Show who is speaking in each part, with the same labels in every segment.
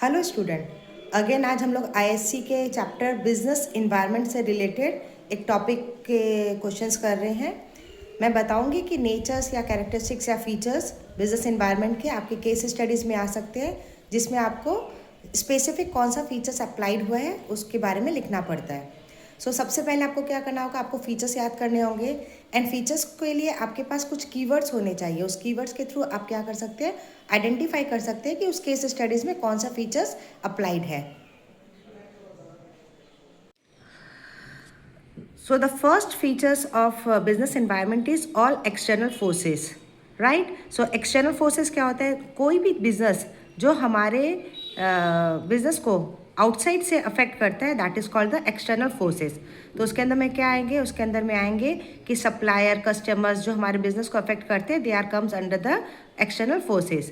Speaker 1: Hello student, again आज हम लोग आईएससी के चैप्टर बिजनेस इन्वायरमेंट से रिलेटेड एक टॉपिक के क्वेश्चंस कर रहे हैं। मैं बताऊंगी कि नेचर्स या कैरेक्टरिस्टिक्स या फीचर्स बिजनेस इन्वायरमेंट के आपके केस स्टडीज़ में आ सकते हैं, जिसमें आपको स्पेसिफिक कौन सा फीचर्स अप्लाइड हुआ है उसके बारे में लिखना पड़ता है। सबसे पहले आपको क्या करना होगा, आपको फीचर्स याद करने होंगे एंड फीचर्स के लिए आपके पास कुछ कीवर्ड्स होने चाहिए। उस कीवर्ड्स के थ्रू आप क्या कर सकते हैं, आइडेंटिफाई कर सकते हैं कि उस केस स्टडीज़ में कौन सा फीचर्स अप्लाइड है। So the first features of business environment is all external forces, right? So external forces क्या होता है, कोई भी बिजनेस जो हमारे बिजनेस को आउटसाइड से अफेक्ट करता है, that is called the external forces. तो उसके अंदर में क्या आएंगे, उसके अंदर में आएंगे कि सप्लायर, कस्टमर्स जो हमारे बिजनेस को अफेक्ट करते हैं, they are comes under the external forces.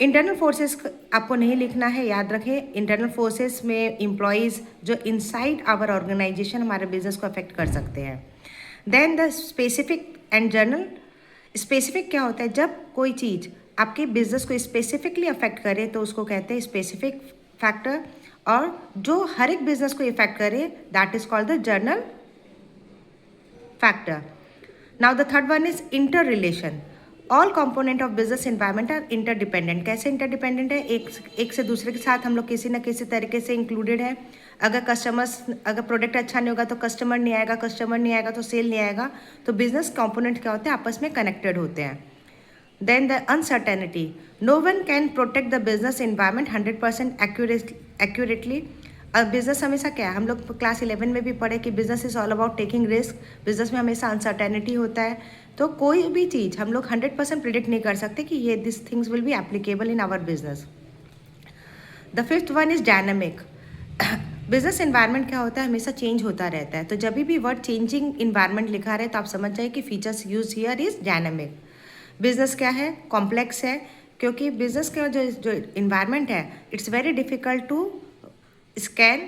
Speaker 1: Internal forces आपको नहीं लिखना है, याद रखें इंटरनल फोर्सेस में एम्प्लॉयज़ जो इनसाइड आवर ऑर्गेनाइजेशन हमारे बिजनेस को अफेक्ट कर सकते हैं। Then the specific and general. Specific क्या होता है, जब कोई चीज़ आपके बिजनेस को स्पेसिफिकली अफेक्ट करे तो उसको कहते हैं स्पेसिफिक फैक्टर, और जो हर एक बिजनेस को इफेक्ट करे that is called the general factor. Now the third one is inter relation. All component of business environment are interdependent. कैसे इंटरडिपेंडेंट है, एक से दूसरे के साथ हम लोग किसी न किसी तरीके से इंक्लूडेड है। अगर प्रोडक्ट अच्छा नहीं होगा तो कस्टमर नहीं आएगा, कस्टमर नहीं आएगा तो सेल नहीं आएगा। तो बिजनेस कंपोनेंट क्या होते हैं, आपस में कनेक्टेड होते हैं। Then the uncertainty. No one can protect the business environment 100% accurately. Business हमेशा क्या है, हम लोग क्लास 11 में भी पढ़े कि business is all about taking risk. Business में हमेशा अनसर्टेनिटी होता है, तो कोई भी चीज़ हम लोग 100% प्रिडिक्ट नहीं कर सकते कि ये this things will be applicable in our business. The fifth one is dynamic. Business environment क्या होता है, हमेशा चेंज होता रहता है। तो जब भी वर्ड चेंजिंग इन्वायरमेंट लिखा रहे तो आप समझ जाए कि features use here is dynamic. Business क्या है, कॉम्प्लेक्स है, क्योंकि बिजनेस का जो इन्वायरमेंट है it's very difficult to scan.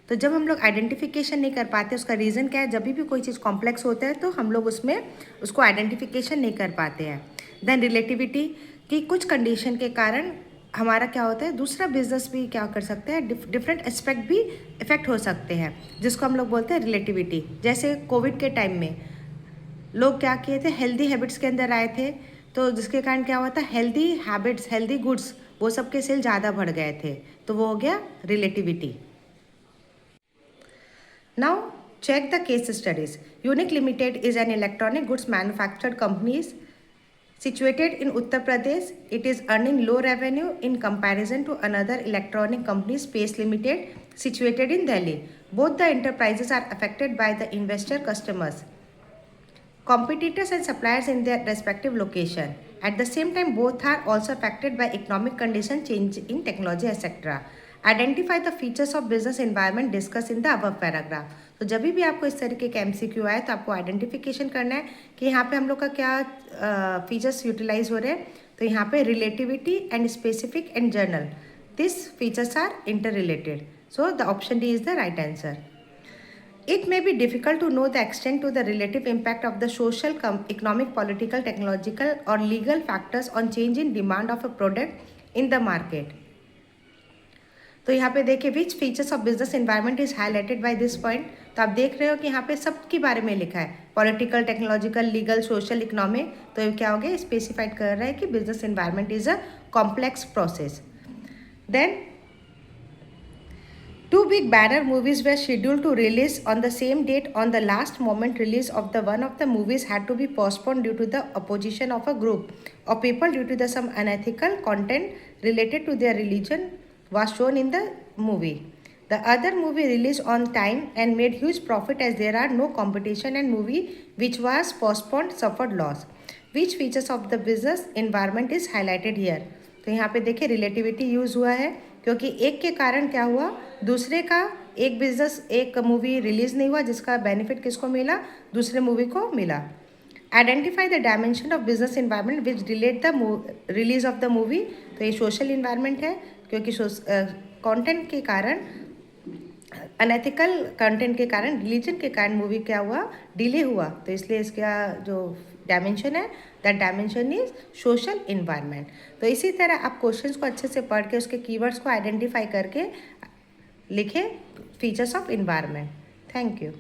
Speaker 1: तो जब हम लोग आइडेंटिफिकेशन नहीं कर पाते, उसका रीज़न क्या है, जब भी कोई चीज़ कॉम्प्लेक्स होता है तो हम लोग उसमें उसको आइडेंटिफिकेशन नहीं कर पाते हैं। देन रिलेटिविटी, कि कुछ कंडीशन के कारण हमारा क्या होता है, दूसरा बिजनेस भी क्या कर सकते हैं, डिफरेंट एस्पेक्ट भी इफेक्ट हो सकते हैं, जिसको हम लोग बोलते हैं रिलेटिविटी। जैसे कोविड के टाइम में लोग क्या किए थे, हेल्दी हैबिट्स के अंदर आए थे, तो जिसके कारण क्या हुआ था, हेल्दी हैबिट्स, हेल्दी गुड्स, वो सबके सेल ज़्यादा बढ़ गए थे, तो वो हो गया relativity. Now check the case studies. Unique Limited is an electronic goods manufactured company situated in Uttar Pradesh. It is earning low revenue in comparison to another electronic company, Space Limited, situated in Delhi. Both the enterprises are affected by the investor customers, competitors and suppliers in their respective location. At the same time, both are also affected by economic condition, change in technology, etc. Identify the features of business environment discussed in the above paragraph. तो जब भी आपको इस तरीके के MCQ आए तो आपको आइडेंटिफिकेशन करना है कि यहाँ पे हम लोग का क्या फीचर्स यूटिलाइज हो रहे हैं। तो यहाँ पे relativity and specific and general, this features are inter related, so the option D is the right answer. It may be difficult to know the extent to the relative impact of the social, economic, political, technological or legal factors on change in demand of a product in the market. तो यहाँ पे देखिए which features of business environment is highlighted by this point. तो आप देख रहे हो कि यहाँ पे सब के बारे में लिखा है, political, technological, legal, social, economic. तो ये क्या हो गया, स्पेसिफाइड कर रहा है कि business environment is a complex process. Then two big banner movies were scheduled to release on the same date. On the last moment release of the one of the movies had to be postponed due to the opposition of a group of people due to the some unethical content related to their religion was shown in the movie. The other movie released on time and made huge profit as there are no competition, and movie which was postponed suffered loss. Which features of the business environment is highlighted here? तो यहाँ पे देखिए relativity use हुआ है, क्योंकि एक के कारण क्या हुआ, दूसरे का एक बिजनेस, एक मूवी रिलीज नहीं हुआ जिसका बेनिफिट किसको मिला, दूसरे मूवी को मिला. Identify the dimension of business environment which delayed the release of the movie. तो ये सोशल इन्वायरमेंट है, क्योंकि कंटेंट के कारण, अनएथिकल कंटेंट के कारण, रिलीजन के कारण मूवी क्या हुआ, डिले हुआ, तो इसलिए इसका जो डायमेंशन है, that dimension is social environment. तो इसी तरह आप क्वेश्चंस को अच्छे से पढ़ के उसके कीवर्ड्स को आइडेंटिफाई करके लिखें features of environment. Thank you.